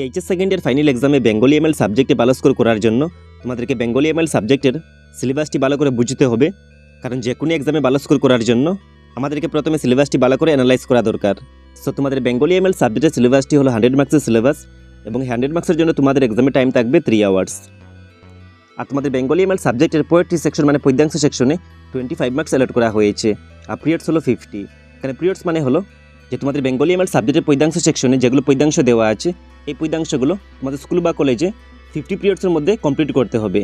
HS second year final এক্সামে Bengali ML সাবজেক্টে ভালো স্কোর করার জন্য তোমাদেরকে বেঙ্গলি এমএল সাবজেক্টের সিলেবাসটি ভালো করে বুঝতে হবে। কারণ যে কোনো এক্সামে ভালো স্কোর করার জন্য আমাদেরকে প্রথমে সিলেবাসটি ভালো করে অ্যানালাইজ করা দরকার। সো তোমাদের বেঙ্গলি এমএল সাবজেক্টের সিলেবাসটি হলো 100 মার্কসের সিলেবাস এবং 100 মার্কসের জন্য তোমাদের এক্সামে টাইম থাকবে 3 আওয়ার্স। আর তোমাদের বেঙ্গলি এমএল সাবজেক্টের পোয়েট্রি সেকশন মানে পদ্যাংশ সেকশনে 25 মার্কস অ্যালট করা হয়েছে আর পিরিয়ডস হলো 50। এখানে পিরিয়ডস মানে হলো যে তোমাদের বেঙ্গলি এমএল সাবজেক্টের পদ্যাংশ সেকশনে যেগুলো পদ্যাংশ দেওয়া আছে এই পদ্যাংশগুলো তোমাদের স্কুল বা কলেজে 50 পিরিয়ডসের মধ্যে কমপ্লিট করতে হবে।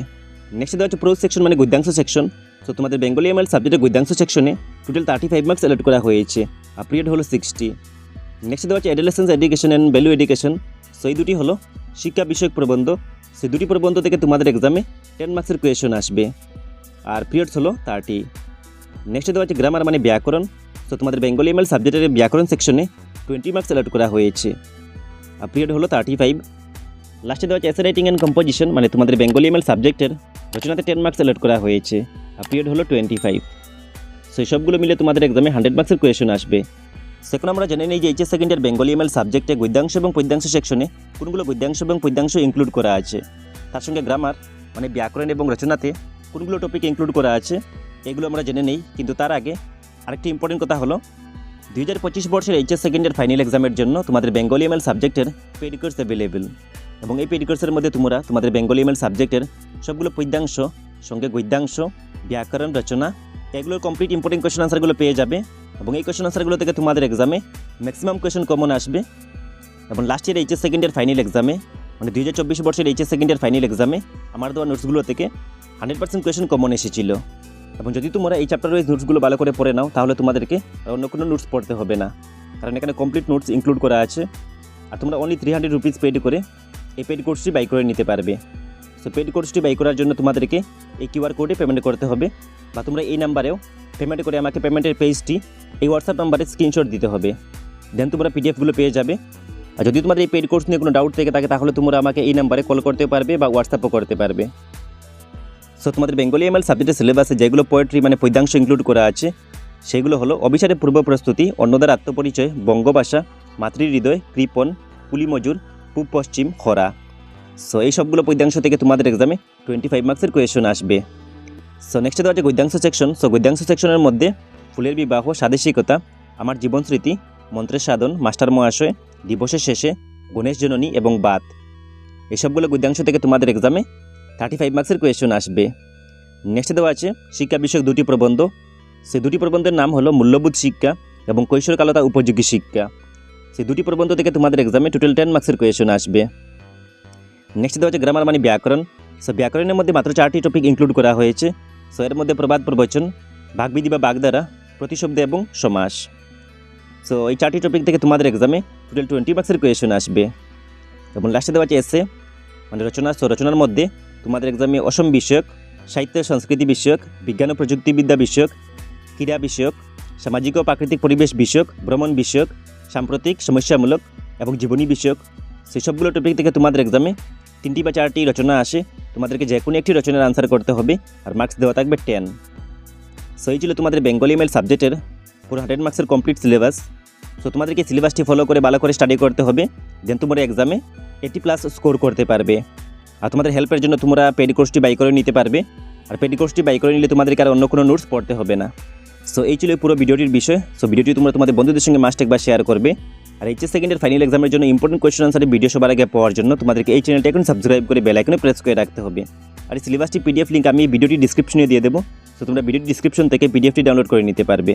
নেক্সট দেওয়া হচ্ছে প্রোজ সেকশন মানে গদ্যাংশ সেকশন। সো তোমাদের বেঙ্গলি এমএল সাবজেক্টের গদ্যাংশ সেকশনে টোটাল 35 মার্কস অ্যালট করা হয়েছে আর পিরিয়ড হলো 60। নেক্সট দেওয়া হচ্ছে adolescence education and value education. So এই দুটি হলো শিক্ষা বিষয়ক প্রবন্ধ। সেই দুটি প্রবন্ধ থেকে তোমাদের এক্সামে 10 মার্কসের কোয়েশন আসবে আর পিরিয়ডস হলো 30। নেক্সট দেওয়া হচ্ছে গ্রামার মানে ব্যাকরণ। সো তোমাদের বেঙ্গলি এমএল সাবজেক্টের ব্যাকরণ সেকশনে 20 মার্কস অ্যালট করা হয়েছে আর পিরিয়ড হলো 35। লাস্টে দেওয়া হচ্ছে এসে রাইটিং অ্যান্ড কম্পোজিশন মানে তোমাদের বেঙ্গলি এমএল সাবজেক্টের রচনাতে 10 মার্কস অ্যালট করা হয়েছে আর পিরিয়ড হলো 25। সো সবগুলো মিলে তোমাদের এক্সামে 100 মার্কসের কোয়েশন আসবে। সেখানে আমরা জেনে নিই যে HS second year Bengali ML সাবজেক্টে গদ্যাংশ এবং পদ্যাংশ সেকশনে কোনগুলো গদ্যাংশ এবং পদ্যাংশ ইনক্লুড করা আছে, তার সঙ্গে গ্রামার মানে ব্যাকরণ এবং রচনাতে কোনগুলো টপিক ইনক্লুড করা আছে এগুলো আমরা জেনে নিই। কিন্তু তার আগে আরেকটি ইম্পর্টেন্ট কথা হলো 2025 বর্ষের এইচএস সেকেন্ড ইয়ার ফাইনাল এক্সামের জন্য তোমাদের বেঙ্গলি এমএল সাবজেক্টের পেড কোর্স অ্যাভেলেবেল এবং এই পেড কোর্সের মধ্যে তোমরা তোমাদের বেঙ্গলি এমএল সাবজেক্টের সবগুলো পদ্যাংশ সঙ্গে গদ্যাংশ ব্যাকরণ রচনা এগুলোর কমপ্লিট ইম্পর্টেন্ট কোয়েশ্চেন আনসারগুলো পেয়ে যাবে এবং এই কোয়েশ্চেন আনসারগুলো থেকে তোমাদের এক্সামে ম্যাক্সিমাম কোয়েশ্চেন কমন আসবে। এবং last year HS second year final এক্সামে মানে 2024 বর্ষের এইচএস সেকেন্ড ইয়ার ফাইনাল এক্সামে আমার দেওয়া নোটসগুলো থেকে 100% কোয়েশ্চেন কমন এসেছিল। এবং যদি তোমরা এই চ্যাপ্টার ওয়াইজ নোটসগুলো ভালো করে পড়ে নাও তাহলে তোমাদেরকে অন্য কোনো নোটস পড়তে হবে না, কারণ এখানে কমপ্লিট নোটস ইনক্লুড করা আছে আর তোমরা অনলি 300 রুপিস পেড করে এই পেড কোর্সটি বাই করে নিতে পারবে। সো পেড কোর্সটি বাই করার জন্য তোমাদেরকে এই কিউআর কোডে পেমেন্ট করতে হবে বা তোমরা এই নাম্বারেও পেমেন্ট করে আমাকে পেমেন্টের পেজটি এই হোয়াটসঅ্যাপ নাম্বারে স্ক্রিনশট দিতে হবে, দেন তোমরা পিডিএফগুলো পেয়ে যাবে। আর যদি তোমাদের এই পেড কোর্স নিয়ে কোনো ডাউট থেকে থাকে তাহলে তোমরা আমাকে এই নাম্বারে কল করতে পারবে বা হোয়াটসঅ্যাপও করতে পারবে। সো তোমাদের বেঙ্গলি এমএল সাবজেক্টের সিলেবাসে যেগুলো পোয়েট্রি মানে পদ্যাংশ ইনক্লুড করা আছে সেগুলো হলো অভিসারের পূর্ব প্রস্তুতি, অন্নদার আত্মপরিচয়, বঙ্গভাষা, মাতৃহৃদয়, কৃপণ, পুলিমজুর, পূব পশ্চিম, খরা। সো এই সবগুলো পদ্যাংশ থেকে তোমাদের এক্সামে 25 মার্কসের কোয়েশন আসবে। সো নেক্সট দেওয়া হচ্ছে গদ্যাংশ সেকশন। সো গদ্যাংশ সেকশনের মধ্যে ফুলের বিবাহ, স্বাদেশিকতা, আমার জীবন স্মৃতি, মন্ত্রের সাধন, মাস্টার মহাশয়, দিবসের শেষে, গণেশ জননী এবং বাত এই সবগুলো গদ্যাংশ থেকে তোমাদের এক্সামে 35 মার্কসের কোয়েশন আসবে। নেক্সট দেওয়া আছে শিক্ষা বিষয়ক দুটি প্রবন্ধ। সেই দুটি প্রবন্ধের নাম হলো মূল্যবোধ শিক্ষা এবং কৈশোরকালতা উপযোগী শিক্ষা। সেই দুটি প্রবন্ধ থেকে তোমাদের এক্সামে টোটাল 10 মার্কসের কোয়েশন আসবে। নেক্সট দেওয়া আছে গ্রামার মানে ব্যাকরণ। সো ব্যাকরণের মধ্যে মাত্র 4টি টপিক ইনক্লুড করা হয়েছে। সো এর মধ্যে প্রবাদ প্রবচন, বাগবিধি বা বাগধারা, প্রতিশব্দ এবং সমাস। সো এই 4টি টপিক থেকে তোমাদের এক্সামে টোটাল 20 মার্কসের কোয়েশন আসবে। এবং লাস্টে দেওয়া আছে এসে মানে রচনা। সো রচনার মধ্যে তোমাদের এক্সামে অসম বিষয়ক, সাহিত্য সংস্কৃতি বিষয়ক, বিজ্ঞান ও প্রযুক্তিবিদ্যা বিষয়ক, ক্রীড়া বিষয়ক, সামাজিক ও প্রাকৃতিক পরিবেশ বিষয়ক, ভ্রমণ বিষয়ক, সাম্প্রতিক সমস্যামূলক এবং জীবনী বিষয়ক সেই সবগুলো টপিক থেকে তোমাদের এক্সামে 3টি বা 4টি রচনা আসে। তোমাদেরকে যে কোনো একটি রচনার আনসার করতে হবে আর মার্কস দেওয়া থাকবে 10। সো এই ছিল তোমাদের বেঙ্গলি এমএল সাবজেক্টের পুরো 100 মার্কসের কমপ্লিট সিলেবাস। সো তোমাদেরকে সিলেবাসটি ফলো করে ভালো করে স্টাডি করতে হবে, দেন তোমরা এক্সামে 80+ স্কোর করতে পারবে। আর তোমাদের হেল্পের জন্য তোমরা পেড কোর্সটি বাই করে নিতে পারবে আর পেড কোর্সটি বাই করে নিলে তোমাদেরকে আর অন্য কোনো নোটস পড়তে হবে না। সো এই ছিল পুরো ভিডিওটির বিষয়। সো ভিডিওটি তোমরা তোমাদের বন্ধুদের সঙ্গে মাস্ট একবার শেয়ার করবে। আর এইচএস সেকেন্ডের ফাইনাল এক্সামের জন্য ইম্পর্টেন্ট কোয়েশ্চেন আনসারের ভিডিও সবার আগে পাওয়ার জন্য তোমাদেরকে এই চ্যানেলটি এখন সাবস্ক্রাইব করে বেল আইকনে প্রেস করে রাখতে হবে। আর এই সিলেবাসটি পিডিএফ লিঙ্ক আমি ভিডিওটি ডিসক্রিপশনে দিয়ে দেবো। সো তোমরা ভিডিওটি ডিসক্রিপশন থেকে পিডিএফটি ডাউনলোড করে নিতে পারবে।